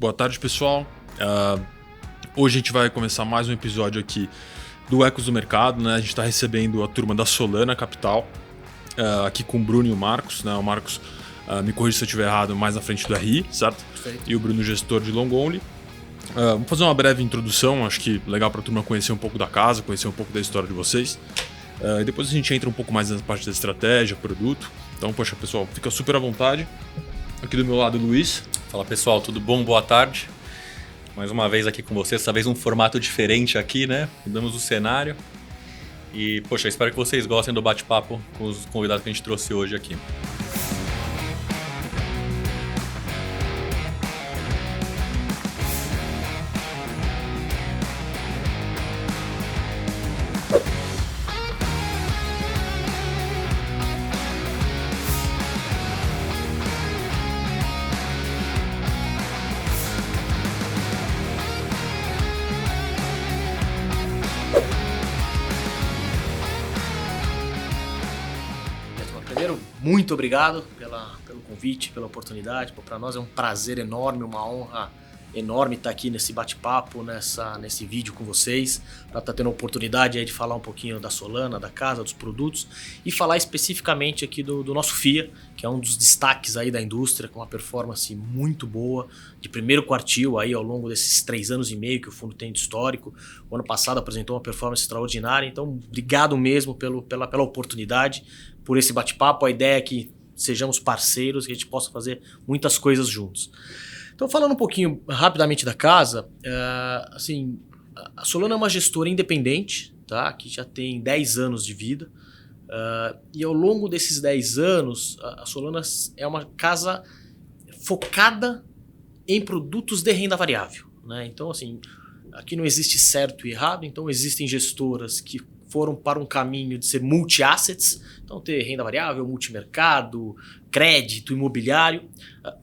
Boa tarde, pessoal. Hoje a gente vai começar mais um episódio aqui do Ecos do Mercado, né? A gente está recebendo a turma da Solana Capital, aqui com o Bruno e o Marcos, né? O Marcos, me corrija se eu estiver errado, mais na frente do RI, certo? Perfeito. E o Bruno, gestor de Long Only. Vamos fazer uma breve introdução, acho que legal para a turma conhecer um pouco da casa, conhecer um pouco da história de vocês. E depois a gente entra um pouco mais na parte da estratégia, produto. Então, poxa, pessoal, fica super à vontade. Aqui do meu lado, o Luiz. Fala pessoal, tudo bom? Boa tarde. Mais uma vez aqui com vocês, dessa vez um formato diferente aqui, né? Mudamos o cenário. E, poxa, espero que vocês gostem do bate-papo com os convidados que a gente trouxe hoje aqui. Primeiro, muito obrigado pelo convite, pela oportunidade. Para nós é um prazer enorme, uma honra enorme estar aqui nesse bate-papo, nesse vídeo com vocês, para estar tendo a oportunidade aí de falar um pouquinho da Solana, da casa, dos produtos e falar especificamente aqui do nosso FIA, que é um dos destaques aí da indústria, com uma performance muito boa, de primeiro quartil aí ao longo desses 3 anos e meio que o fundo tem de histórico. O ano passado apresentou uma performance extraordinária, então obrigado mesmo pela oportunidade, por esse bate-papo. A ideia é que sejamos parceiros, que a gente possa fazer muitas coisas juntos. Então, falando um pouquinho rapidamente da casa, assim, a Solana é uma gestora independente, tá? Que já tem 10 anos de vida. E ao longo desses 10 anos, a Solana é uma casa focada em produtos de renda variável, né? Então, assim, aqui não existe certo e errado, então existem gestoras que foram para um caminho de ser multi-assets, então ter renda variável, multimercado, crédito, imobiliário.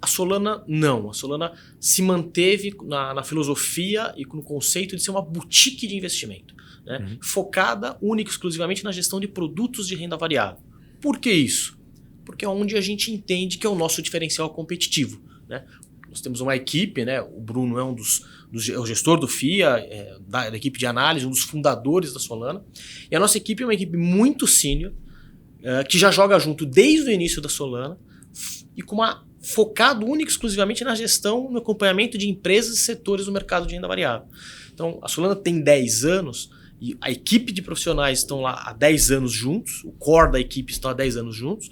A Solana não, a Solana se manteve na filosofia e no conceito de ser uma boutique de investimento, né? Focada única e exclusivamente na gestão de produtos de renda variável. Por que isso? Porque é onde a gente entende que é o nosso diferencial competitivo, né? Nós temos uma equipe, né? O Bruno é é o gestor do FIA, da equipe de análise, um dos fundadores da Solana. E a nossa equipe é uma equipe muito sênior, que já joga junto desde o início da Solana e focado único e exclusivamente na gestão, no acompanhamento de empresas e setores do mercado de renda variável. Então, a Solana tem 10 anos e a equipe de profissionais estão lá há 10 anos juntos, o core da equipe está há 10 anos juntos,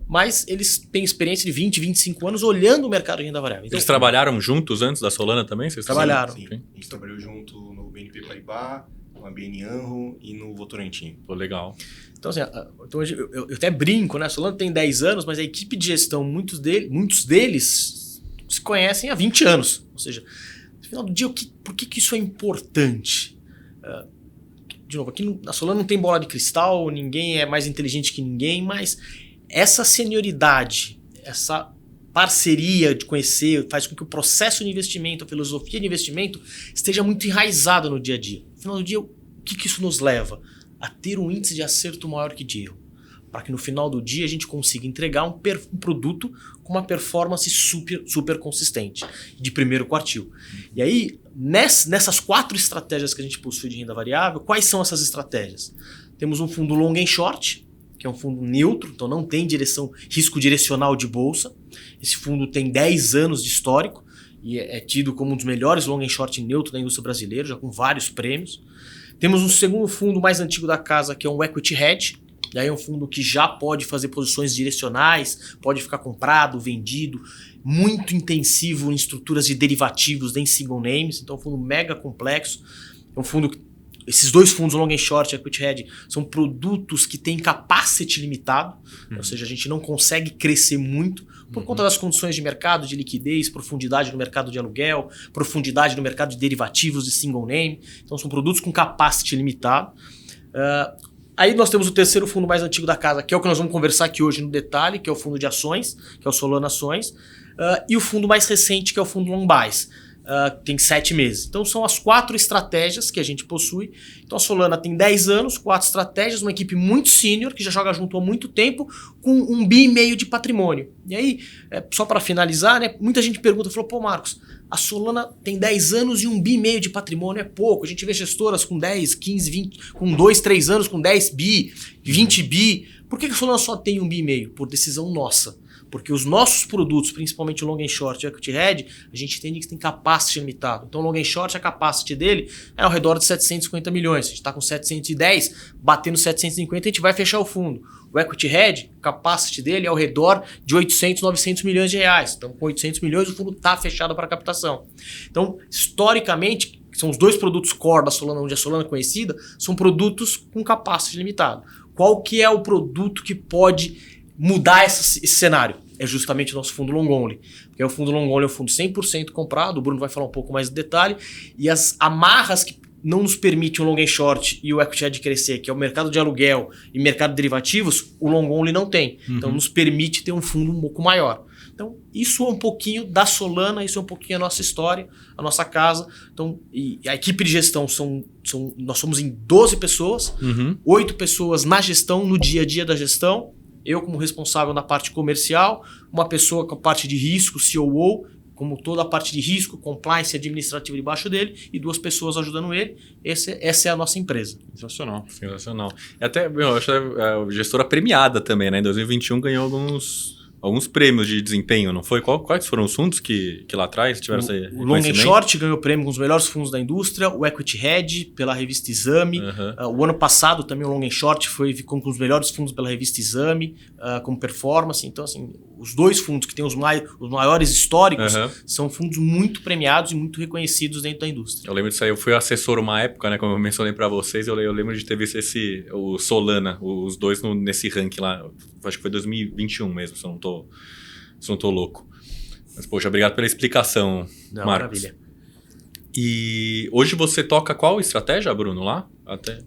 mas eles têm experiência de 20, 25 anos olhando o mercado de renda variável. Então, eles trabalharam juntos antes da Solana também? Vocês trabalharam. Sim. A gente trabalhou junto no BNP Paribas, no ABN AMRO e no Votorantim. Pô, legal. Então, assim, então eu até brinco, né? A Solana tem 10 anos, mas a equipe de gestão, muitos deles se conhecem há 20 anos. Ou seja, no final do dia, por que isso é importante? De novo, aqui na Solana não tem bola de cristal, ninguém é mais inteligente que ninguém, mas essa senioridade, essa parceria de conhecer, faz com que o processo de investimento, a filosofia de investimento esteja muito enraizada no dia a dia. No final do dia, o que isso nos leva? A ter um índice de acerto maior que de erro. Para que no final do dia a gente consiga entregar um produto com uma performance super consistente, de primeiro quartil. E aí, nessas 4 estratégias que a gente possui de renda variável, quais são essas estratégias? Temos um fundo long and short, que é um fundo neutro, então não tem risco direcional de bolsa. Esse fundo tem 10 anos de histórico e é tido como um dos melhores long and short neutro da indústria brasileira, já com vários prêmios. Temos um segundo fundo mais antigo da casa, que é um equity hedge. Daí é um fundo que já pode fazer posições direcionais, pode ficar comprado, vendido, muito intensivo em estruturas de derivativos em single names, então é um fundo mega complexo. É um fundo que esses 2 fundos, long and short e equity hedge, são produtos que têm capacity limitado, ou seja, a gente não consegue crescer muito por conta das condições de mercado, de liquidez, profundidade no mercado de aluguel, profundidade no mercado de derivativos de single name. Então são produtos com capacity limitado. Aí nós temos o terceiro fundo mais antigo da casa, que é o que nós vamos conversar aqui hoje no detalhe, que é o fundo de ações, que é o Solana Ações, e o fundo mais recente, que é o fundo Long Buys. tem 7 meses. Então são as 4 estratégias que a gente possui. Então a Solana tem 10 anos, 4 estratégias, uma equipe muito sênior, que já joga junto há muito tempo, com 1,5 bi de patrimônio. E aí, só para finalizar, né, muita gente pergunta, falou, pô Marcos, a Solana tem 10 anos e 1,5 bi de patrimônio é pouco. A gente vê gestoras com 10, 15, 20, com 2, 3 anos com 10 bi, 20 bi. Por que a Solana só tem 1,5 bi? Por decisão nossa. Porque os nossos produtos, principalmente o long and short e o equity hedge, a gente entende que tem capacity limitado. Então o long and short, a capacity dele é ao redor de 750 milhões. A gente está com 710, batendo 750, a gente vai fechar o fundo. O equity hedge, a capacity dele é ao redor de 800, 900 milhões de reais. Então com 800 milhões o fundo está fechado para captação. Então, historicamente, são os 2 produtos core da Solana, onde a Solana é conhecida, são produtos com capacity limitado. Qual que é o produto que pode mudar esse cenário? É justamente o nosso fundo long only. Porque o fundo long only é um fundo 100% comprado, o Bruno vai falar um pouco mais de detalhe, e as amarras que não nos permitem o long and short e o equity hedge crescer, que é o mercado de aluguel e mercado de derivativos, o long only não tem. Então nos permite ter um fundo um pouco maior. Então isso é um pouquinho da Solana, isso é um pouquinho a nossa história, a nossa casa. Então, e a equipe de gestão nós somos em 12 pessoas, 8 pessoas na gestão, no dia a dia da gestão. Eu como responsável na parte comercial, uma pessoa com a parte de risco, COO, como toda a parte de risco, compliance administrativo debaixo dele, e 2 pessoas ajudando ele. Essa é a nossa empresa. Sensacional. E até, eu acho a gestora premiada também, né? Em 2021 ganhou alguns prêmios de desempenho, não foi? Quais foram os fundos que lá atrás tiveram esse reconhecimento? O Long and Short ganhou prêmio com os melhores fundos da indústria, o Equity Hedge pela revista Exame. O ano passado também o Long and Short ficou com os melhores fundos pela revista Exame, como performance. Então, assim, os 2 fundos que têm os maiores históricos são fundos muito premiados e muito reconhecidos dentro da indústria. Eu lembro disso aí, eu fui assessor uma época, né? Como eu mencionei para vocês, eu lembro de ter visto o Solana, os 2 nesse ranking lá, acho que foi 2021 mesmo, se eu não tô louco. Mas, poxa, obrigado pela explicação, Marcos. Maravilha. E hoje você toca qual estratégia, Bruno, lá?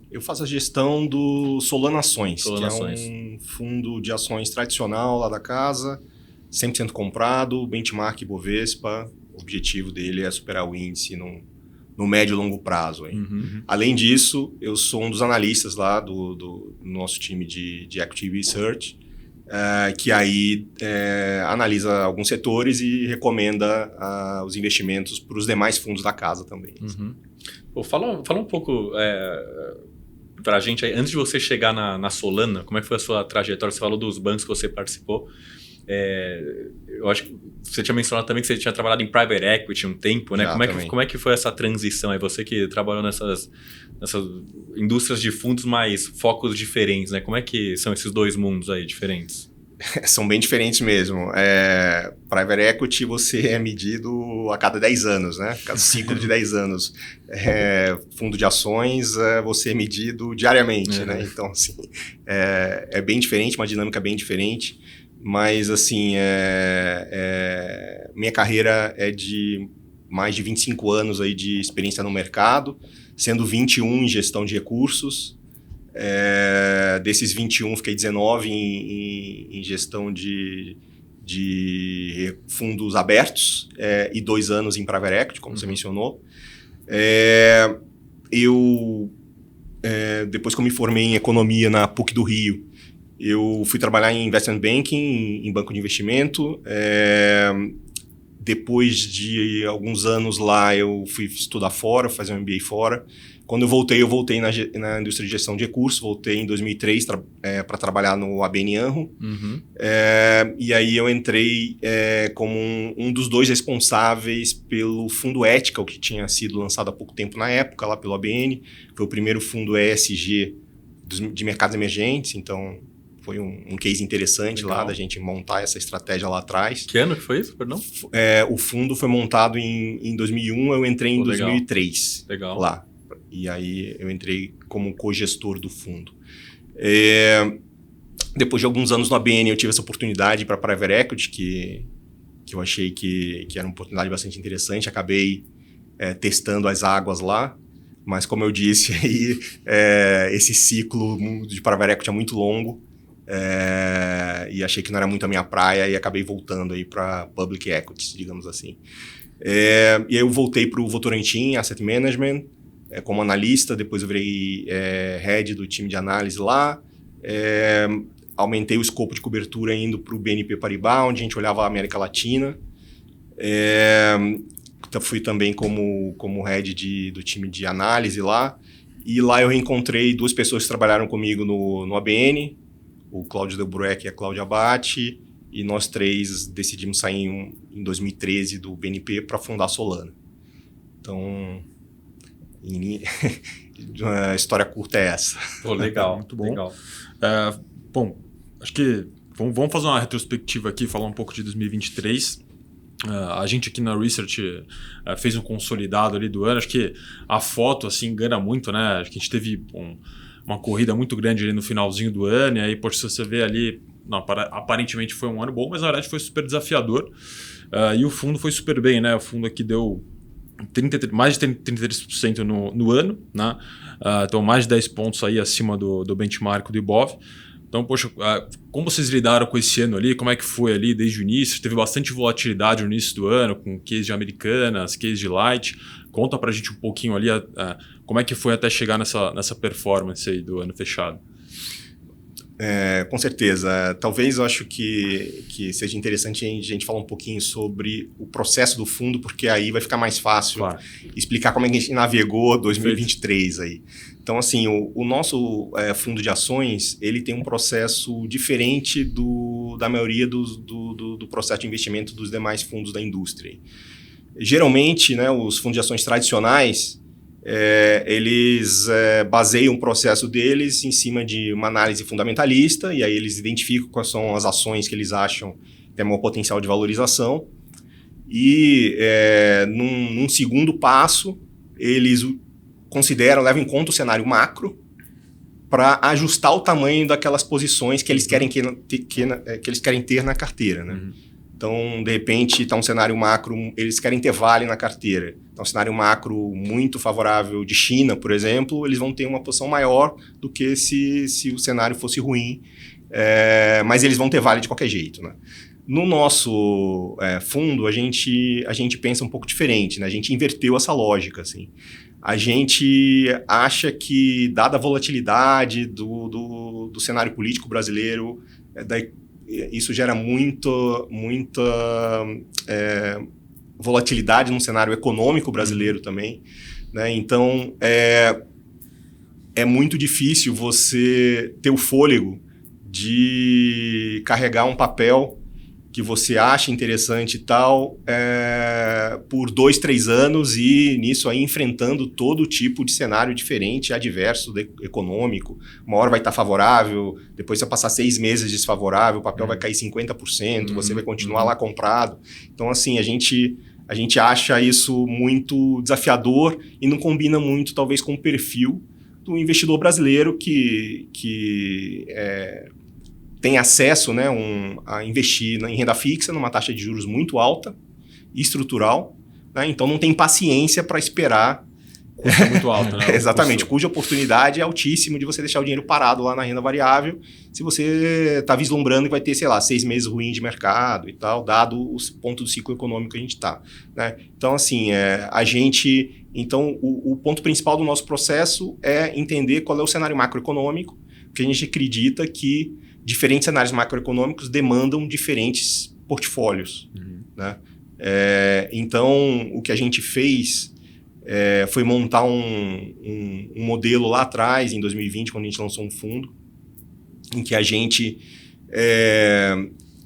Eu faço a gestão do Solana Ações, Solana Ações, que é um fundo de ações tradicional lá da casa, 100% comprado, benchmark Bovespa. O objetivo dele é superar o índice no médio e longo prazo. Além disso, eu sou um dos analistas lá do nosso time de Equity Research, que aí analisa alguns setores e recomenda os investimentos para os demais fundos da casa também. Pô, fala um pouco para a gente aí, antes de você chegar na Solana, como é que foi a sua trajetória? Você falou dos bancos que você participou. Eu acho que você tinha mencionado também que você tinha trabalhado em private equity um tempo, né? Como é que foi essa transição? É você que trabalhou nessas indústrias de fundos, mais focos diferentes, né? Como é que são esses 2 mundos aí diferentes? São bem diferentes mesmo. Private equity você é medido a cada 10 anos, né? Cada ciclo de 10 anos. Fundo de ações você é medido diariamente, né? Então, assim, é bem diferente, uma dinâmica bem diferente. Mas, assim, minha carreira é de mais de 25 anos aí de experiência no mercado, sendo 21 em gestão de recursos. Desses 21, fiquei 19 em gestão de fundos abertos e 2 anos em private equity, como você mencionou. Depois que eu me formei em economia na PUC do Rio, eu fui trabalhar em investment banking, em banco de investimento. Depois de alguns anos lá, eu fui estudar fora, fazer um MBA fora. Quando eu voltei na indústria de gestão de recursos, voltei em 2003 para trabalhar no ABN AMRO. E aí eu entrei como um dos 2 responsáveis pelo fundo Ethical, que tinha sido lançado há pouco tempo na época, lá pelo ABN. Foi o primeiro fundo ESG de mercados emergentes, então foi um case interessante. Legal. Lá da gente montar essa estratégia lá atrás. Que ano que foi isso, perdão? O fundo foi montado em 2001, eu entrei em 2003. Legal. Lá. E aí eu entrei como co-gestor do fundo. Depois de alguns anos no ABN, eu tive essa oportunidade para Private Equity, que eu achei que era uma oportunidade bastante interessante. Acabei testando as águas lá. Mas, como eu disse, aí, esse ciclo de Private Equity é muito longo. E achei que não era muito a minha praia e acabei voltando aí para Public Equities, digamos assim. E aí eu voltei para o Votorantim Asset Management como analista, depois eu virei head do time de análise lá. Aumentei o escopo de cobertura indo para o BNP Paribas, onde a gente olhava a América Latina. Fui também como head do time de análise lá. E lá eu reencontrei 2 pessoas que trabalharam comigo no ABN, o Cláudio Delbrueck e a Cláudia Abate, e nós 3 decidimos sair em 2013 do BNP para fundar a Solana. Então, a história curta é essa. Pô, legal. Muito bom. Legal. Bom, acho que vamos fazer uma retrospectiva aqui, falar um pouco de 2023. A gente aqui na Research fez um consolidado ali do ano. Acho que a foto assim engana muito, né? Acho que a gente teve uma corrida muito grande ali no finalzinho do ano. E aí, se você vê ali, aparentemente foi um ano bom, mas na verdade foi super desafiador. E o fundo foi super bem, né? O fundo aqui deu mais de 33% no ano, né? Então mais de 10 pontos aí acima do benchmark do Ibov. Então, poxa, como vocês lidaram com esse ano ali? Como é que foi ali desde o início? Teve bastante volatilidade no início do ano, com case de Americanas, case de Light. Conta pra gente um pouquinho ali como é que foi até chegar nessa performance aí do ano fechado. Com certeza. Talvez eu acho que seja interessante a gente falar um pouquinho sobre o processo do fundo, porque aí vai ficar mais fácil explicar como é que a gente navegou 2023 aí. Então, assim, o nosso fundo de ações, ele tem um processo diferente da maioria do processo de investimento dos demais fundos da indústria. Geralmente, né, os fundos de ações tradicionais, eles baseiam o processo deles em cima de uma análise fundamentalista, e aí eles identificam quais são as ações que eles acham que têm maior potencial de valorização. E, num segundo passo, eles levam em conta o cenário macro para ajustar o tamanho daquelas posições que eles querem ter na carteira, né? Uhum. Então, de repente, está um cenário macro, eles querem ter Vale na carteira. Então, um cenário macro muito favorável de China, por exemplo, eles vão ter uma posição maior do que se o cenário fosse ruim, mas eles vão ter Vale de qualquer jeito, né? No nosso fundo, a gente pensa um pouco diferente, né? A gente inverteu essa lógica, assim. A gente acha que, dada a volatilidade do cenário político brasileiro, isso gera muita volatilidade no cenário econômico brasileiro também, né? Então, é muito difícil você ter o fôlego de carregar um papel que você acha interessante e tal, por 2, 3 anos e nisso aí enfrentando todo tipo de cenário diferente, adverso, econômico. Uma hora vai estar favorável, depois vai passar 6 meses desfavorável, o papel vai cair 50%, você vai continuar lá comprado. Então, assim, a gente acha isso muito desafiador e não combina muito, talvez, com o perfil do investidor brasileiro que tem acesso, né, a investir em renda fixa numa taxa de juros muito alta e estrutural, né? Então não tem paciência para esperar. Custo muito alto, né? Exatamente, cuja oportunidade é altíssimo de você deixar o dinheiro parado lá na renda variável, se você está vislumbrando que vai ter, 6 meses ruim de mercado e tal, dado o ponto do ciclo econômico que a gente está, né? Então, assim, o ponto principal do nosso processo é entender qual é o cenário macroeconômico, porque a gente acredita que diferentes cenários macroeconômicos demandam diferentes portfólios, né? Então, o que a gente fez foi montar um modelo lá atrás, em 2020, quando a gente lançou um fundo, em que a gente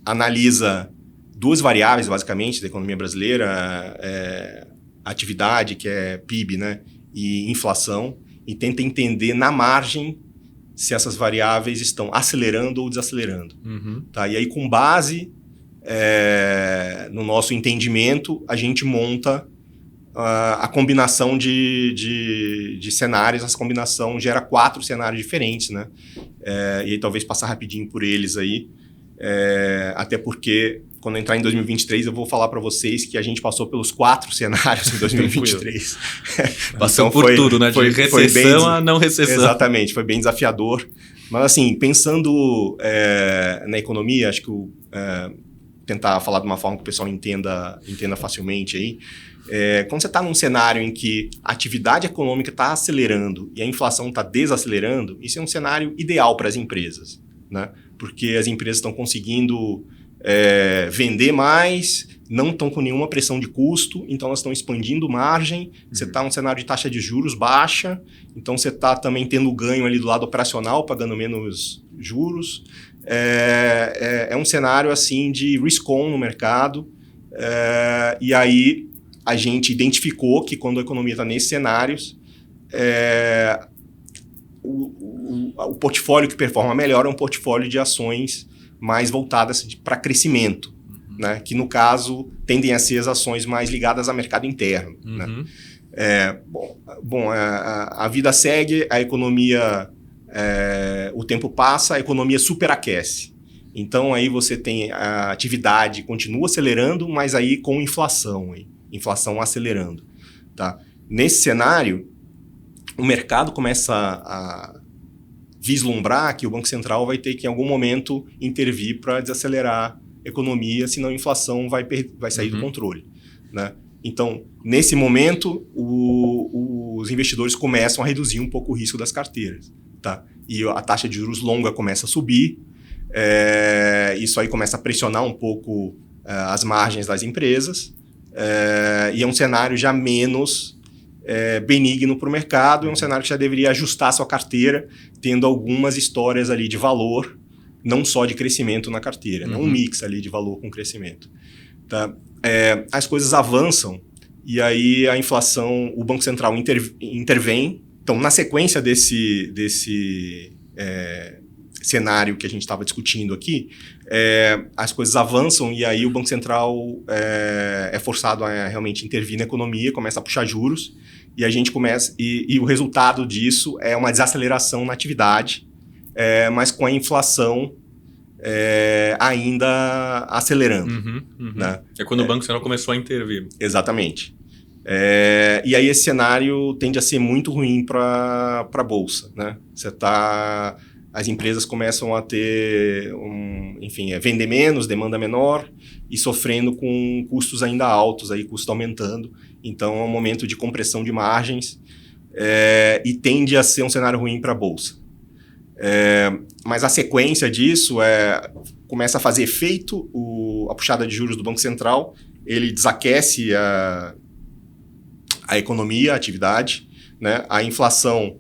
analisa 2 variáveis, basicamente, da economia brasileira, atividade, que é PIB, né, e inflação, e tenta entender na margem se essas variáveis estão acelerando ou desacelerando. Tá? E aí, com base no nosso entendimento, a gente monta a combinação de cenários. Essa combinação gera 4 cenários diferentes, né? E aí, talvez passar rapidinho por eles aí, até porque, quando entrar em 2023, eu vou falar para vocês que a gente passou pelos 4 cenários em 2023. Passou por tudo, né? De recessão a não recessão. Exatamente, foi bem desafiador. Mas, assim, pensando na economia, acho que tentar falar de uma forma que o pessoal entenda facilmente aí. Quando você está num cenário em que a atividade econômica está acelerando e a inflação está desacelerando, isso é um cenário ideal para as empresas, né? Porque as empresas estão conseguindo vender mais, não estão com nenhuma pressão de custo, então elas estão expandindo margem, você está num cenário de taxa de juros baixa, então você está também tendo ganho ali do lado operacional, pagando menos juros. É um cenário assim de risk-on no mercado, e aí a gente identificou que quando a economia está nesses cenários, o portfólio que performa melhor é um portfólio de ações mais voltadas para crescimento, né? Que no caso tendem a ser as ações mais ligadas ao mercado interno. Né? A vida segue, a economia, o tempo passa, a economia superaquece. Então aí você tem a atividade continua acelerando, mas aí com inflação acelerando. Tá? Nesse cenário, o mercado começa a vislumbrar que o Banco Central vai ter que, em algum momento, intervir para desacelerar a economia, senão a inflação vai sair do controle. Né? Então, nesse momento, os investidores começam a reduzir um pouco o risco das carteiras. Tá? E a taxa de juros longa começa a subir, isso aí começa a pressionar um pouco as margens das empresas, e é um cenário já menos benigno para o mercado, é um cenário que já deveria ajustar a sua carteira, tendo algumas histórias ali de valor, não só de crescimento na carteira, né? Um mix ali de valor com crescimento. Tá? As coisas avançam e aí a inflação, o Banco Central intervém. Então, na sequência desse cenário que a gente estava discutindo aqui, as coisas avançam e aí o Banco Central é forçado a realmente intervir na economia, começa a puxar juros e a gente começa e o resultado disso é uma desaceleração na atividade, mas com a inflação ainda acelerando. Né? É quando o Banco Central começou a intervir. Exatamente. E aí esse cenário tende a ser muito ruim para a Bolsa. Né? As empresas começam a ter, vender menos, demanda menor e sofrendo com custos ainda altos, aí, custos aumentando. Então, é um momento de compressão de margens e tende a ser um cenário ruim para a Bolsa. Mas a sequência disso começa a fazer efeito a puxada de juros do Banco Central, ele desaquece a economia, a atividade, né? A inflação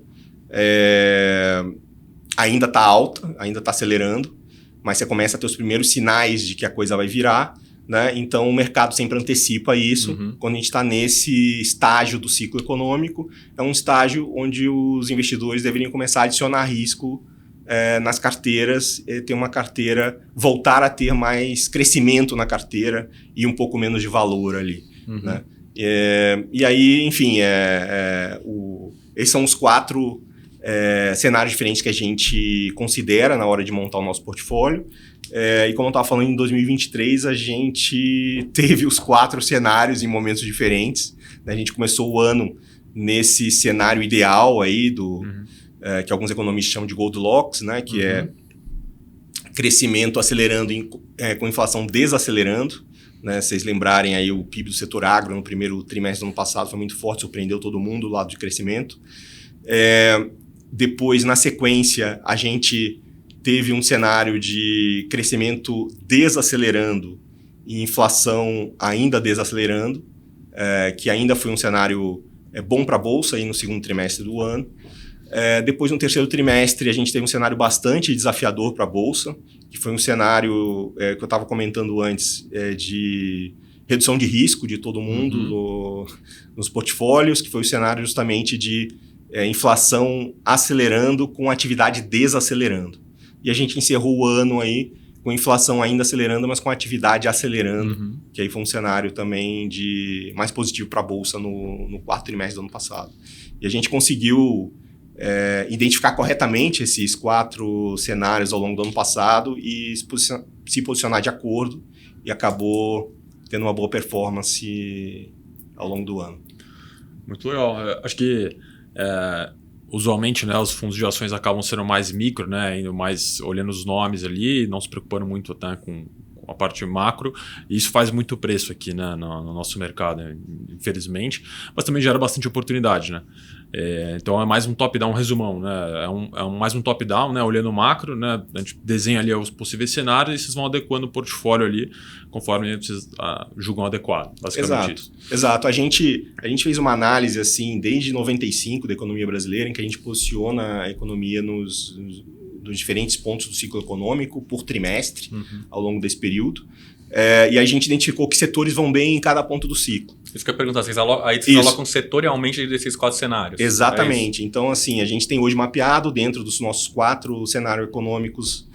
ainda está alta, ainda está acelerando, mas você começa a ter os primeiros sinais de que a coisa vai virar, né? Então o mercado sempre antecipa isso. Quando a gente está nesse estágio do ciclo econômico, é um estágio onde os investidores deveriam começar a adicionar risco nas carteiras, ter uma carteira, voltar a ter mais crescimento na carteira e um pouco menos de valor ali. Né? E aí, enfim, esses são os 4 cenários diferentes que a gente considera na hora de montar o nosso portfólio. E como eu estava falando, em 2023 a gente teve os 4 cenários em momentos diferentes. Né? A gente começou o ano nesse cenário ideal aí que alguns economistas chamam de Goldilocks, né? Que é crescimento acelerando com inflação desacelerando. Né? Vocês lembrarem aí o PIB do setor agro no primeiro trimestre do ano passado foi muito forte, surpreendeu todo mundo do lado de crescimento. Depois, na sequência, a gente teve um cenário de crescimento desacelerando e inflação ainda desacelerando, que ainda foi um cenário bom para a Bolsa aí no segundo trimestre do ano. Depois, no terceiro trimestre, a gente teve um cenário bastante desafiador para a Bolsa, que foi um cenário que eu estava comentando antes, de redução de risco de todo mundo nos portfólios, que foi o cenário justamente de inflação acelerando com atividade desacelerando. E a gente encerrou o ano aí com inflação ainda acelerando, mas com atividade acelerando, que aí foi um cenário também mais positivo para a Bolsa no quarto trimestre do ano passado. E a gente conseguiu identificar corretamente esses 4 cenários ao longo do ano passado e se posicionar de acordo e acabou tendo uma boa performance ao longo do ano. Muito legal. Acho que usualmente, né, os fundos de ações acabam sendo mais micro, né, indo mais olhando os nomes ali, não se preocupando muito até com a parte macro, e isso faz muito preço aqui, né, no nosso mercado, né, infelizmente, mas também gera bastante oportunidade, né? Então é mais um top-down resumão, né? Mais um top-down, né? Olhando o macro, né? A gente desenha ali os possíveis cenários e vocês vão adequando o portfólio ali conforme vocês julgam adequado, basicamente. Exato. A gente fez uma análise assim desde 95 da economia brasileira, em que a gente posiciona a economia nos diferentes pontos do ciclo econômico por trimestre ao longo desse período. E a gente identificou que setores vão bem em cada ponto do ciclo. Isso que eu ia perguntar, vocês alocam setorialmente desses 4 cenários. Exatamente. Então, assim, a gente tem hoje mapeado dentro dos nossos 4 cenários econômicos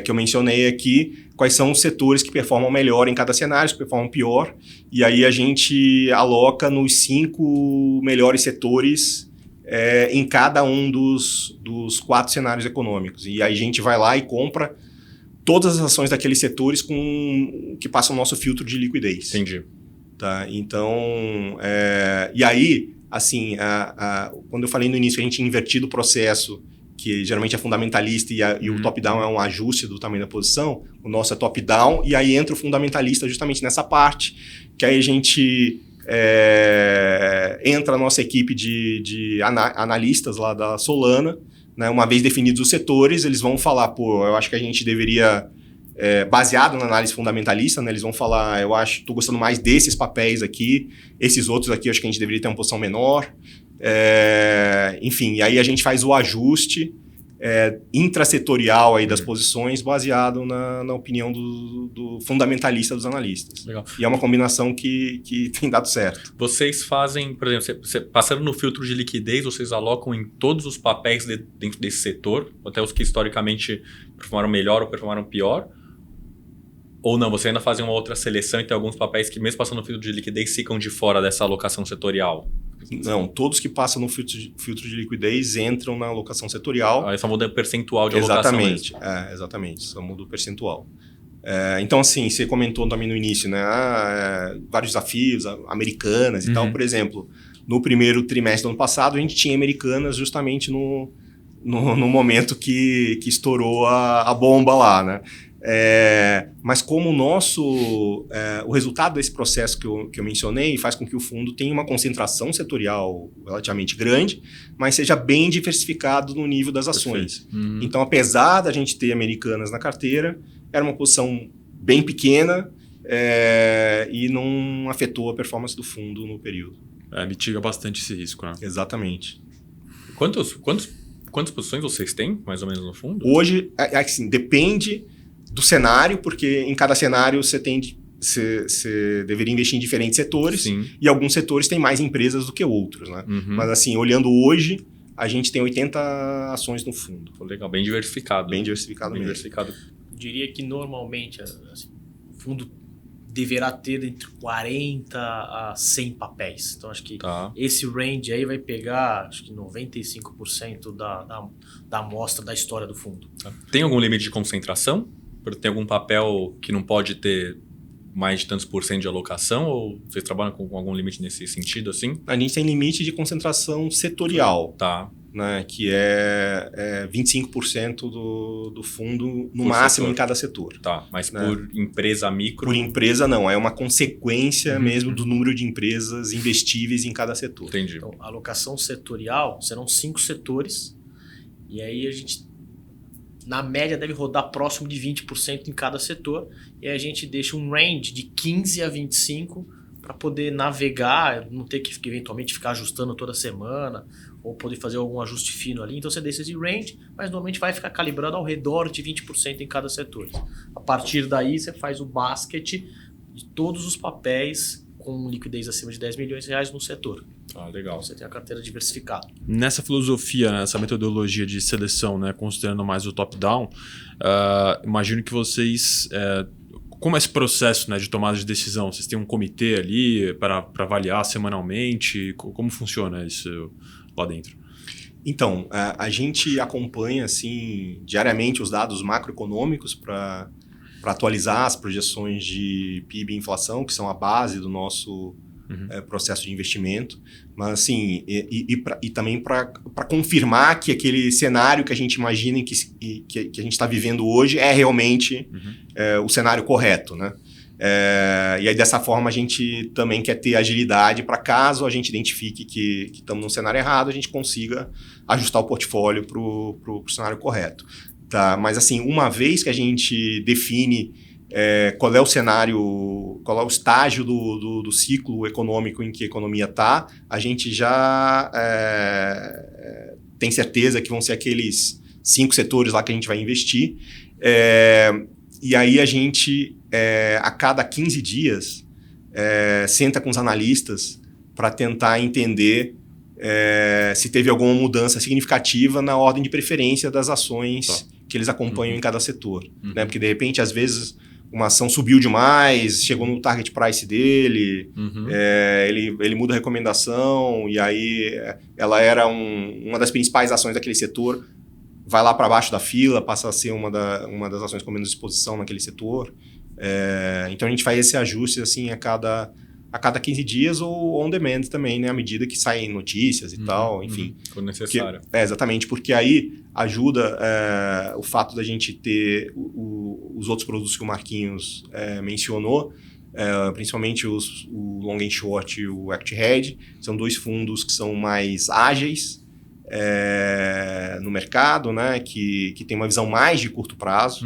que eu mencionei aqui, quais são os setores que performam melhor em cada cenário, que performam pior, e aí a gente aloca nos 5 melhores setores em cada um dos 4 cenários econômicos. E aí a gente vai lá e compra todas as ações daqueles setores que passam o nosso filtro de liquidez. Entendi. Tá? Então, e aí, assim, quando eu falei no início que a gente tinha invertido o processo, que geralmente é fundamentalista e o top-down é um ajuste do tamanho da posição, o nosso é top-down, e aí entra o fundamentalista justamente nessa parte, que aí a gente entra a nossa equipe de analistas lá da Solana, né? Uma vez definidos os setores, eles vão falar, eu acho que a gente deveria... baseado na análise fundamentalista, né? Eles vão falar, eu acho, estou gostando mais desses papéis aqui, esses outros aqui, eu acho que a gente deveria ter uma posição menor. Enfim, e aí a gente faz o ajuste intrasetorial aí das posições baseado na opinião do fundamentalista dos analistas. Legal. E é uma combinação que tem dado certo. Vocês fazem, por exemplo, passando no filtro de liquidez, vocês alocam em todos os papéis dentro desse setor, até os que historicamente performaram melhor ou performaram pior? Ou não, você ainda faz uma outra seleção e tem alguns papéis que, mesmo passando no filtro de liquidez, ficam de fora dessa alocação setorial? Não, todos que passam no filtro de liquidez entram na alocação setorial. Aí só muda o percentual de alocação mesmo. Exatamente, só muda o percentual. Então, assim, você comentou também no início, né? Vários desafios, Americanas e tal. Por exemplo, no primeiro trimestre do ano passado, a gente tinha Americanas justamente no momento que estourou a bomba lá, né? Mas como o resultado desse processo que eu mencionei faz com que o fundo tenha uma concentração setorial relativamente grande, mas seja bem diversificado no nível das ações. Então, apesar da gente ter Americanas na carteira, era uma posição bem pequena e não afetou a performance do fundo no período. Mitiga bastante esse risco, né? Exatamente. Quantas posições vocês têm, mais ou menos, no fundo? Hoje, assim, depende do cenário, porque em cada cenário você deveria investir em diferentes setores. Sim. E alguns setores têm mais empresas do que outros, né? Mas assim, olhando hoje, a gente tem 80 ações no fundo. Legal, bem diversificado. Bem diversificado mesmo. Diversificado. Eu diria que normalmente assim, o fundo deverá ter entre 40 a 100 papéis. Então acho que esse range aí vai pegar acho que 95% da amostra da história do fundo. Tem algum limite de concentração? Tem algum papel que não pode ter mais de tantos % de alocação? Ou vocês trabalham com algum limite nesse sentido, assim? A gente tem limite de concentração setorial. Tá. Né, que é 25% do fundo, no máximo, em cada setor. Tá, mas né? Por empresa micro? Por empresa, não. É uma consequência mesmo do número de empresas investíveis em cada setor. Entendi. Então, a alocação setorial serão 5 setores. E aí a gente... na média, deve rodar próximo de 20% em cada setor. E aí a gente deixa um range de 15 a 25 para poder navegar, não ter que eventualmente ficar ajustando toda semana, ou poder fazer algum ajuste fino ali. Então você deixa esse range, mas normalmente vai ficar calibrado ao redor de 20% em cada setor. A partir daí você faz o basket de todos os papéis com liquidez acima de 10 milhões de reais no setor. Legal. Você tem a carteira diversificada. Nessa filosofia, nessa metodologia de seleção, né, considerando mais o top-down, imagino que vocês... como é esse processo, né, de tomada de decisão? Vocês têm um comitê ali para avaliar semanalmente? Como funciona isso lá dentro? Então, a gente acompanha assim, diariamente os dados macroeconômicos para atualizar as projeções de PIB e inflação, que são a base do nosso processo de investimento, mas assim, e também para confirmar que aquele cenário que a gente imagina que a gente está vivendo hoje é realmente o cenário correto, né? E aí dessa forma a gente também quer ter agilidade para caso a gente identifique que estamos num cenário errado, a gente consiga ajustar o portfólio para o cenário correto. Tá? Mas assim, uma vez que a gente define qual é o cenário, qual é o estágio do ciclo econômico em que a economia está, a gente já tem certeza que vão ser aqueles 5 setores lá que a gente vai investir. E aí a gente, a cada 15 dias, senta com os analistas para tentar entender se teve alguma mudança significativa na ordem de preferência das ações que eles acompanham em cada setor. Né? Porque, de repente, às vezes, uma ação subiu demais, chegou no target price dele, ele muda a recomendação, e aí ela era uma das principais ações daquele setor, vai lá para baixo da fila, passa a ser uma das ações com menos exposição naquele setor. Então a gente faz esse ajuste assim, a cada 15 dias ou on demand também, né? À medida que saem notícias e tal, enfim. Quando necessário. Exatamente, porque aí ajuda o fato da gente ter os outros produtos que o Marquinhos mencionou, principalmente o Long and Short e o Equity Hedge, são 2 fundos que são mais ágeis no mercado, né, que tem uma visão mais de curto prazo,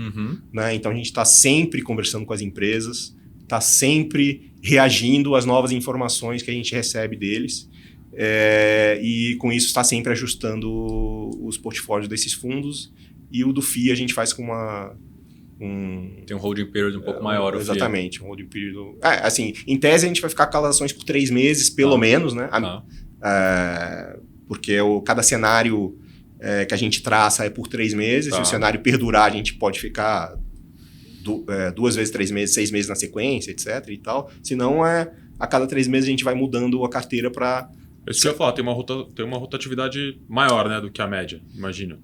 né, então a gente está sempre conversando com as empresas, está sempre reagindo às novas informações que a gente recebe deles, e com isso está sempre ajustando os portfólios desses fundos, e o do FII a gente faz com tem um holding period um pouco maior. Exatamente, um holding period. Assim, em tese a gente vai ficar com aquelas ações por 3 meses, pelo menos, né? Porque cada cenário que a gente traça é por 3 meses. Se o cenário perdurar, a gente pode ficar 2 vezes 3 meses, 6 meses na sequência, etc. e tal. Senão, a cada 3 meses a gente vai mudando a carteira para... Isso que eu ia falar, tem uma rotatividade maior, né, do que a média, imagino.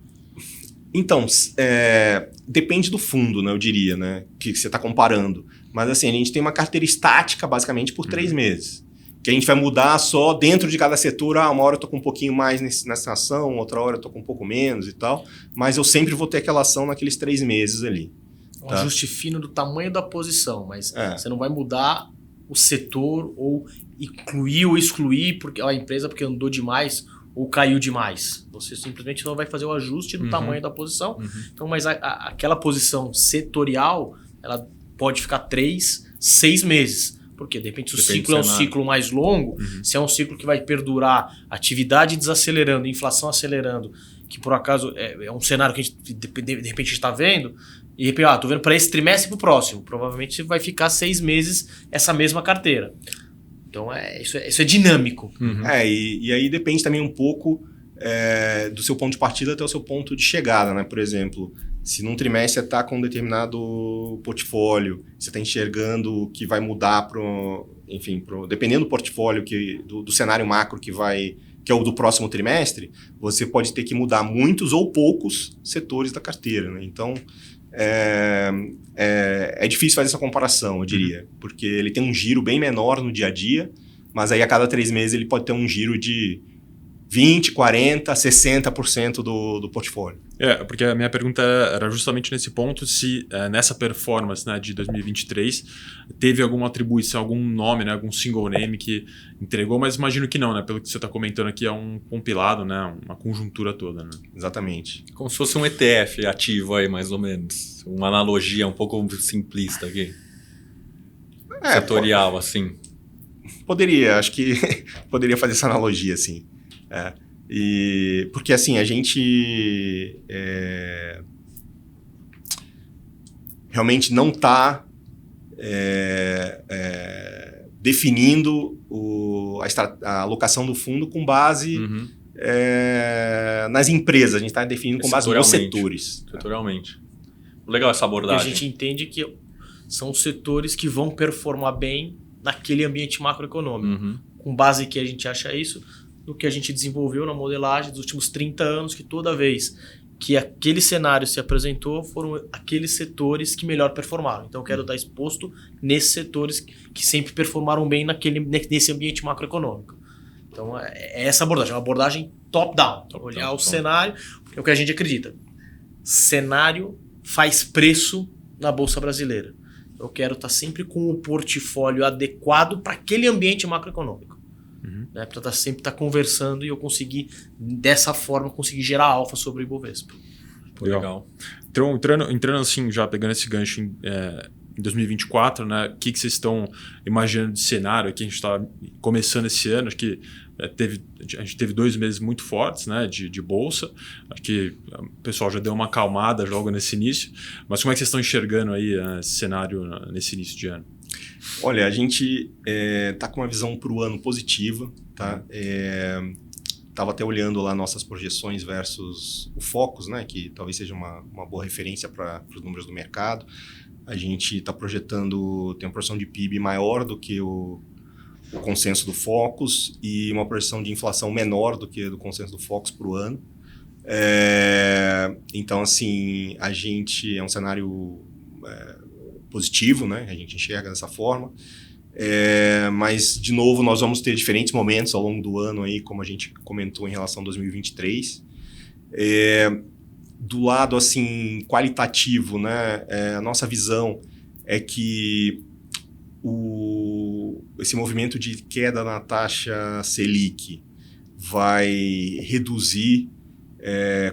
Então, depende do fundo, né, eu diria, né, que você está comparando. Mas assim, a gente tem uma carteira estática, basicamente, por 3 meses. Que a gente vai mudar só dentro de cada setor. Uma hora eu tô com um pouquinho mais nessa ação, outra hora eu tô com um pouco menos e tal. Mas eu sempre vou ter aquela ação naqueles 3 meses ali. Um ajuste fino do tamanho da posição, mas você não vai mudar o setor ou incluir ou excluir a empresa porque andou demais ou caiu demais. Você simplesmente não vai fazer o ajuste do tamanho da posição. Então, mas aquela posição setorial, ela pode ficar 3, 6 meses. Porque, de repente, se o ciclo é um ciclo mais longo, se é um ciclo que vai perdurar, atividade desacelerando, inflação acelerando, que por acaso é um cenário que a gente, de repente, está vendo, e de repente, estou vendo para esse trimestre e para o próximo. Provavelmente vai ficar 6 meses essa mesma carteira. Então, isso é dinâmico. E aí depende também um pouco do seu ponto de partida até o seu ponto de chegada, né? Por exemplo, se num trimestre você está com um determinado portfólio, você está enxergando que vai mudar dependendo do portfólio do cenário macro que é o do próximo trimestre, você pode ter que mudar muitos ou poucos setores da carteira, né? Então, é difícil fazer essa comparação, eu diria, porque ele tem um giro bem menor no dia a dia, mas aí a cada 3 meses ele pode ter um giro de 20%, 40%, 60% do portfólio. Porque a minha pergunta era justamente nesse ponto, se nessa performance, né, de 2023 teve alguma atribuição, algum nome, né, algum single name que entregou, mas imagino que não, né? Pelo que você está comentando aqui, é um compilado, né, uma conjuntura toda. Né? Exatamente. Como se fosse um ETF ativo aí, mais ou menos. Uma analogia um pouco simplista aqui. Setorial, assim. Poderia, acho que poderia fazer essa analogia, assim. Porque assim, a gente realmente não está definindo a alocação do fundo com base nas empresas, a gente está definindo com base nos setores. Setorialmente. Legal essa abordagem. Porque a gente entende que são setores que vão performar bem naquele ambiente macroeconômico. Com base que a gente acha isso, do que a gente desenvolveu na modelagem dos últimos 30 anos, que toda vez que aquele cenário se apresentou foram aqueles setores que melhor performaram. Então eu quero estar exposto nesses setores que sempre performaram bem nesse ambiente macroeconômico. Então é essa abordagem, uma abordagem top-down. Olhar o cenário, porque é o que a gente acredita. Cenário faz preço na Bolsa Brasileira. Eu quero estar sempre com o portfólio adequado para aquele ambiente macroeconômico. Né? Para sempre estar conversando e eu conseguir, dessa forma, conseguir gerar alfa sobre o Ibovespa. Legal. Então, entrando assim, já pegando esse gancho em 2024, né? O que vocês estão imaginando de cenário aqui? A gente está começando esse ano, acho que a gente teve 2 meses muito fortes, né, de bolsa. Acho que o pessoal já deu uma acalmada logo nesse início. Mas como é que vocês estão enxergando aí esse cenário nesse início de ano? Olha, a gente está com uma visão para o ano positiva. Tá? Estava até olhando lá nossas projeções versus o Focus, né, que talvez seja uma boa referência para os números do mercado. A gente está projetando, tem uma projeção de PIB maior do que o consenso do Focus e uma projeção de inflação menor do que a do consenso do Focus para o ano. Então, assim, a gente é um cenário positivo, né? A gente enxerga dessa forma. Mas, de novo, nós vamos ter diferentes momentos ao longo do ano, aí, como a gente comentou em relação a 2023. Do lado assim, qualitativo, né? A nossa visão é que esse movimento de queda na taxa Selic vai reduzir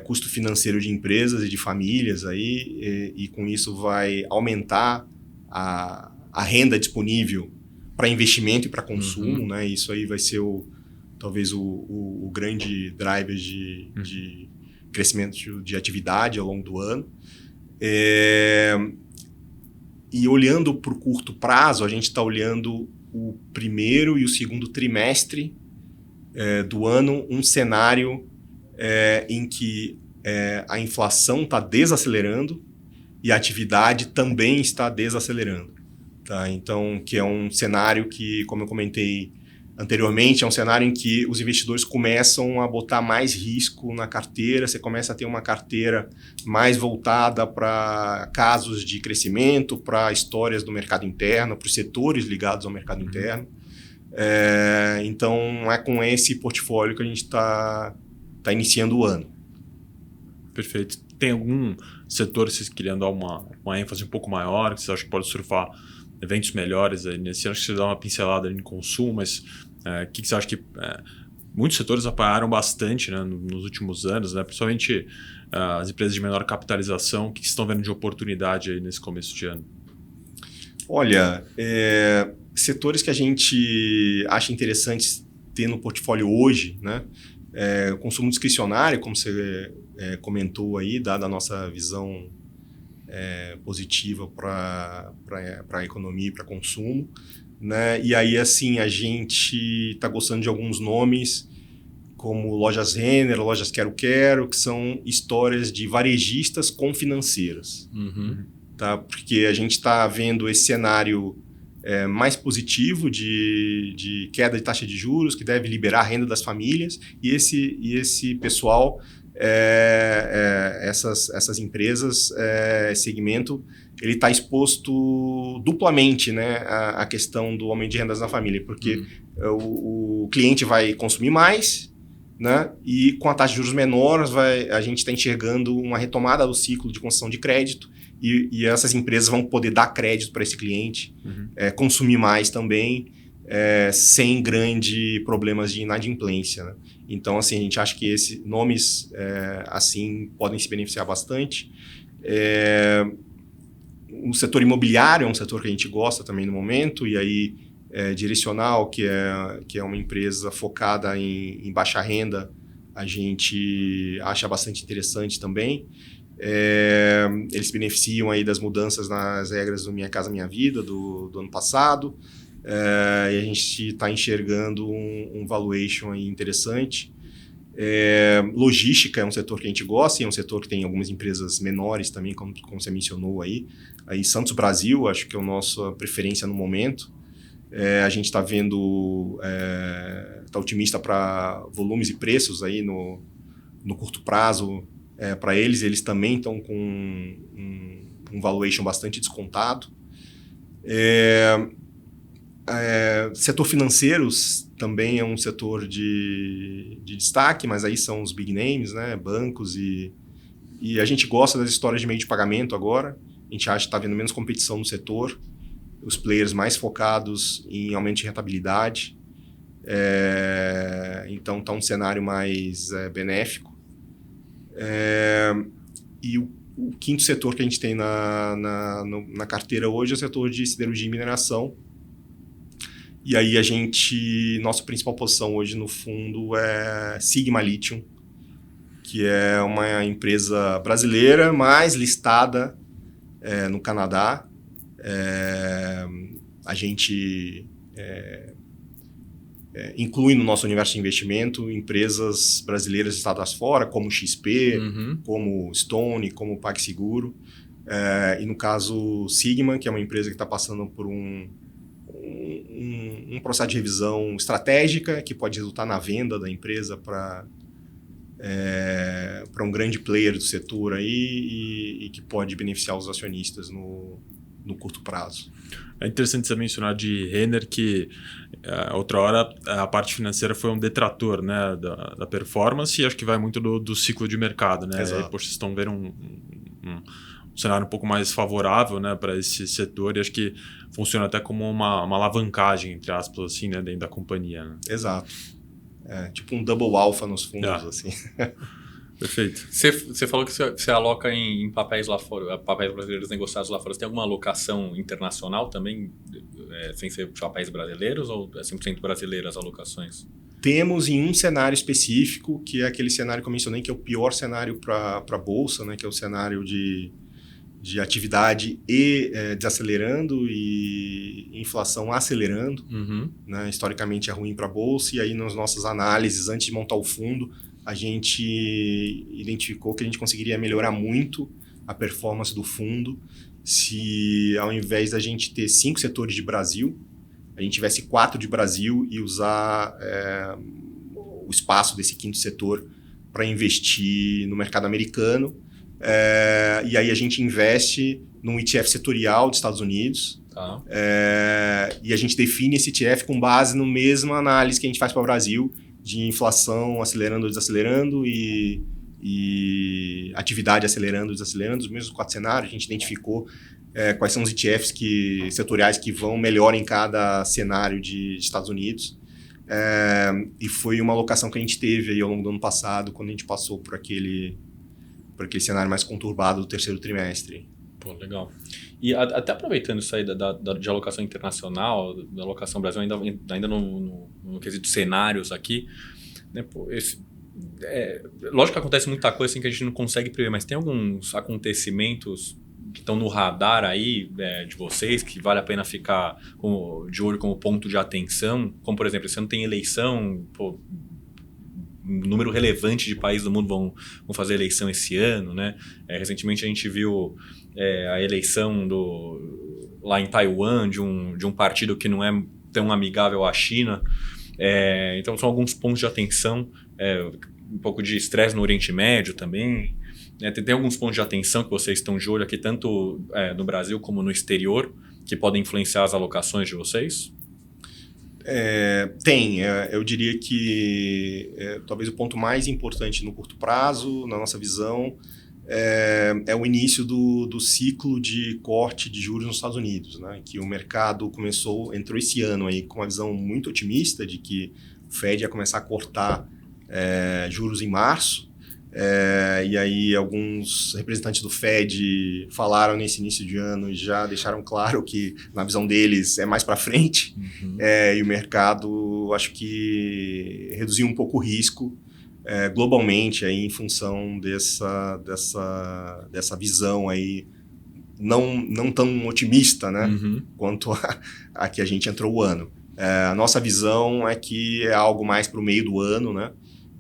custo financeiro de empresas e de famílias aí, e com isso vai aumentar a renda disponível para investimento e para consumo, né? Isso aí vai ser talvez o grande driver de crescimento de atividade ao longo do ano. E olhando para o curto prazo, a gente está olhando o primeiro e o segundo trimestre do ano, um cenário em que a inflação está desacelerando e a atividade também está desacelerando. Tá? Então, que é um cenário que, como eu comentei anteriormente, é um cenário em que os investidores começam a botar mais risco na carteira, você começa a ter uma carteira mais voltada para casos de crescimento, para histórias do mercado interno, para os setores ligados ao mercado interno. Então, é com esse portfólio que a gente está iniciando o ano. Perfeito. Tem algum setor que vocês queriam dar uma ênfase um pouco maior, que vocês acham que pode surfar eventos melhores aí nesse ano? Acho que você dá uma pincelada em consumo, mas o que você acha que muitos setores apoiaram bastante, né, nos últimos anos, né, principalmente as empresas de menor capitalização? O que vocês estão vendo de oportunidade aí nesse começo de ano? Olha, setores que a gente acha interessantes ter no portfólio hoje, né? O consumo discricionário, como você comentou aí, dada a nossa visão positiva para a economia e para consumo, né? E aí, assim, a gente está gostando de alguns nomes como Lojas Renner, Lojas Quero-Quero, que são histórias de varejistas com financeiras. Tá? Porque a gente está vendo esse cenário mais positivo de queda de taxa de juros, que deve liberar a renda das famílias, e esse pessoal, essas empresas, segmento, ele está exposto duplamente, né, à questão do aumento de rendas na família, porque o cliente vai consumir mais, né, e com a taxa de juros menor, a gente está enxergando uma retomada do ciclo de concessão de crédito, e essas empresas vão poder dar crédito para esse cliente, consumir mais também, sem grandes problemas de inadimplência, né? Então, assim, a gente acha que esses nomes assim podem se beneficiar bastante. O setor imobiliário é um setor que a gente gosta também no momento, e aí Direcional, que é uma empresa focada em baixa renda, a gente acha bastante interessante também. Eles se beneficiam aí das mudanças nas regras do Minha Casa Minha Vida do ano passado, e a gente está enxergando um valuation aí interessante. Logística é um setor que a gente gosta, e é um setor que tem algumas empresas menores também, como você mencionou aí. Aí Santos Brasil, acho que é a nossa preferência no momento. A gente está vendo, está otimista para volumes e preços aí no curto prazo, para eles também estão com um valuation bastante descontado. Setor financeiros também é um setor de destaque, mas aí são os big names, né? Bancos e a gente gosta das histórias de meio de pagamento agora. A gente acha que está havendo menos competição no setor, os players mais focados em aumento de rentabilidade. Então está um cenário mais benéfico. E o quinto setor que a gente tem na carteira hoje é o setor de siderurgia e mineração. E aí nossa principal posição hoje no fundo é Sigma Lithium, que é uma empresa brasileira, mas listada no Canadá. A gente inclui no nosso universo de investimento empresas brasileiras listadas fora, como XP, como Stone, como PagSeguro. E no caso Sigma, que é uma empresa que está passando por um processo de revisão estratégica que pode resultar na venda da empresa para um grande player do setor aí e que pode beneficiar os acionistas no curto prazo. É interessante você mencionar de Renner que outra hora a parte financeira foi um detrator, né, da performance e acho que vai muito do ciclo de mercado, né? Exato. Aí, poxa, vocês estão vendo um cenário um pouco mais favorável, né, para esse setor e acho que funciona até como uma alavancagem, entre aspas, assim, né, dentro da companhia. Né? Exato. Tipo um double alpha nos fundos, assim. Perfeito. Você falou que você aloca em papéis lá fora, papéis brasileiros negociados lá fora. Você tem alguma alocação internacional também, sem ser papéis brasileiros, ou é 100% brasileiras as alocações? Temos em um cenário específico, que é aquele cenário que eu mencionei, que é o pior cenário para a Bolsa, né, que é o cenário de atividade desacelerando e inflação acelerando. Né? Historicamente é ruim para a Bolsa, e aí nas nossas análises, antes de montar o fundo, a gente identificou que a gente conseguiria melhorar muito a performance do fundo se, ao invés da gente ter 5 setores de Brasil, a gente tivesse 4 de Brasil e usar o espaço desse quinto setor para investir no mercado americano. E aí a gente investe num ETF setorial dos Estados Unidos. Tá. E a gente define esse ETF com base na mesma análise que a gente faz para o Brasil, de inflação acelerando ou desacelerando e atividade acelerando ou desacelerando, os mesmos 4 cenários. A gente identificou quais são os ETFs setoriais que vão melhor em cada cenário de Estados Unidos. E foi uma alocação que a gente teve aí ao longo do ano passado, quando a gente passou por aquele cenário mais conturbado do terceiro trimestre. Pô, legal. E até aproveitando isso aí de alocação internacional, da alocação Brasil, ainda no quesito cenários aqui, né, pô, lógico que acontece muita coisa assim que a gente não consegue prever, mas tem alguns acontecimentos que estão no radar aí de vocês, que vale a pena ficar de olho como ponto de atenção, como por exemplo, esse ano tem eleição, pô, um número relevante de países do mundo vão fazer eleição esse ano, né? Recentemente a gente viu a eleição lá em Taiwan de um partido que não é tão amigável à China. Então são alguns pontos de atenção, um pouco de estresse no Oriente Médio também. Tem alguns pontos de atenção que vocês estão de olho aqui, tanto no Brasil como no exterior, que podem influenciar as alocações de vocês? Tem. Eu diria que talvez o ponto mais importante no curto prazo, na nossa visão, é o início do ciclo de corte de juros nos Estados Unidos, né? Que o mercado entrou esse ano aí com uma visão muito otimista de que o Fed ia começar a cortar juros em março. E aí alguns representantes do Fed falaram nesse início de ano e já deixaram claro que na visão deles é mais para frente. E o mercado acho que reduziu um pouco o risco globalmente aí, em função dessa visão aí não tão otimista, né, quanto a que a gente entrou o ano. A nossa visão é que é algo mais para o meio do ano, né?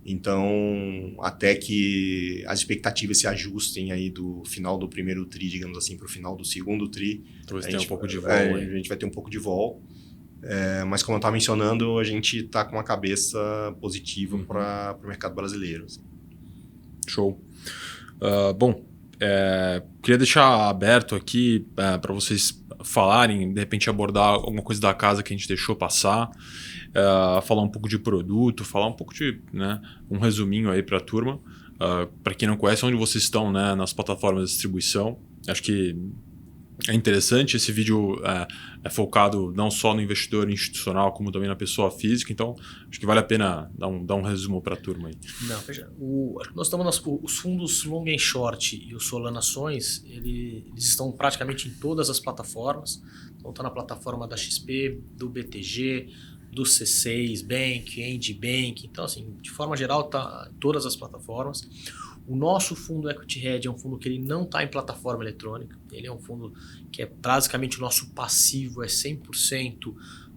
Então, até que as expectativas se ajustem aí do final do primeiro TRI, digamos assim, para o final do segundo TRI. Talvez tenha um pouco de vol. A gente vai ter um pouco de vol. Mas, como eu estava mencionando, a gente está com uma cabeça positiva para o mercado brasileiro. Assim. Show. Bom, queria deixar aberto aqui para vocês falarem, de repente abordar alguma coisa da casa que a gente deixou passar, falar um pouco de produto, falar um pouco de, né, um resuminho aí para a turma. Para quem não conhece, onde vocês estão, né, nas plataformas de distribuição. Acho que é interessante. Esse vídeo é focado não só no investidor institucional, como também na pessoa física. Então, acho que vale a pena dar um resumo para a turma aí. Não, veja, nós estamos os fundos Long and Short e os Solana Ações, eles estão praticamente em todas as plataformas. Então, está na plataforma da XP, do BTG, do C6 Bank, End Bank. Então, assim, de forma geral, está em todas as plataformas. O nosso fundo Equity Hedge é um fundo que ele não está em plataforma eletrônica. Ele é um fundo que é basicamente o nosso passivo, é 100%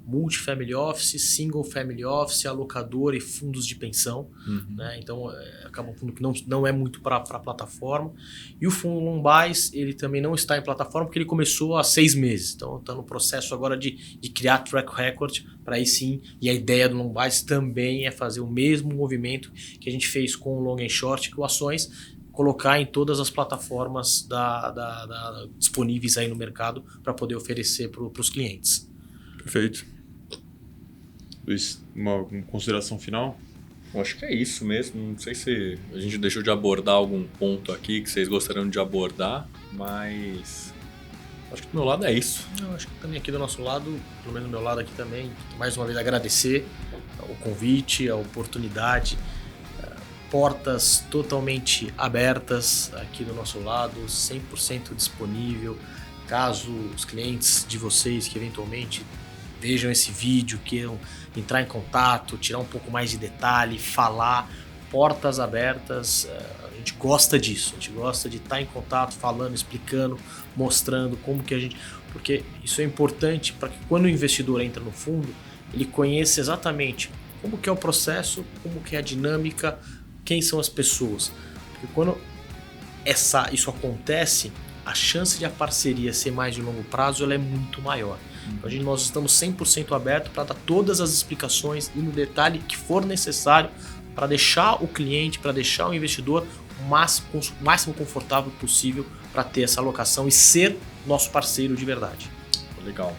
multifamily office, single family office, alocador e fundos de pensão. Né? Então, acaba um fundo que não é muito para a plataforma. E o fundo Lombais, ele também não está em plataforma porque ele começou há 6 meses. Então, está no processo agora de criar track record para aí sim. E a ideia do Lombais também é fazer o mesmo movimento que a gente fez com o Long and Short, com ações, colocar em todas as plataformas disponíveis aí no mercado para poder oferecer para os clientes. Perfeito. Luiz, uma consideração final? Eu acho que é isso mesmo. Não sei se a gente deixou de abordar algum ponto aqui que vocês gostariam de abordar, mas acho que do meu lado é isso. Eu acho que também aqui do nosso lado, pelo menos do meu lado aqui também, mais uma vez agradecer o convite, a oportunidade, portas totalmente abertas aqui do nosso lado, 100% disponível. Caso os clientes de vocês que eventualmente vejam esse vídeo, queiram entrar em contato, tirar um pouco mais de detalhe, falar, portas abertas, a gente gosta disso, a gente gosta de estar em contato, falando, explicando, mostrando como que a gente... Porque isso é importante para que quando o investidor entra no fundo, ele conheça exatamente como que é o processo, como que é a dinâmica, quem são as pessoas. Porque quando isso acontece, a chance de a parceria ser mais de longo prazo ela é muito maior. Então, nós estamos 100% abertos para dar todas as explicações e no detalhe que for necessário para deixar o cliente, para deixar o investidor o máximo confortável possível para ter essa alocação e ser nosso parceiro de verdade. Legal.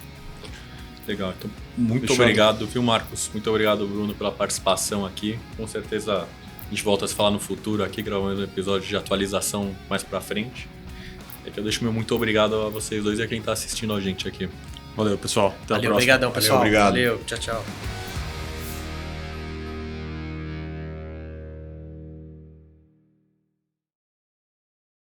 Então, muito obrigado, viu, Marcos? Muito obrigado, Bruno, pela participação aqui. Com certeza a gente volta a se falar no futuro aqui, gravando um episódio de atualização mais para frente. É que eu deixo meu muito obrigado a vocês dois e a quem está assistindo a gente aqui. Valeu, pessoal. Até a próxima. Obrigadão, pessoal. Valeu, obrigado. Valeu, tchau, tchau.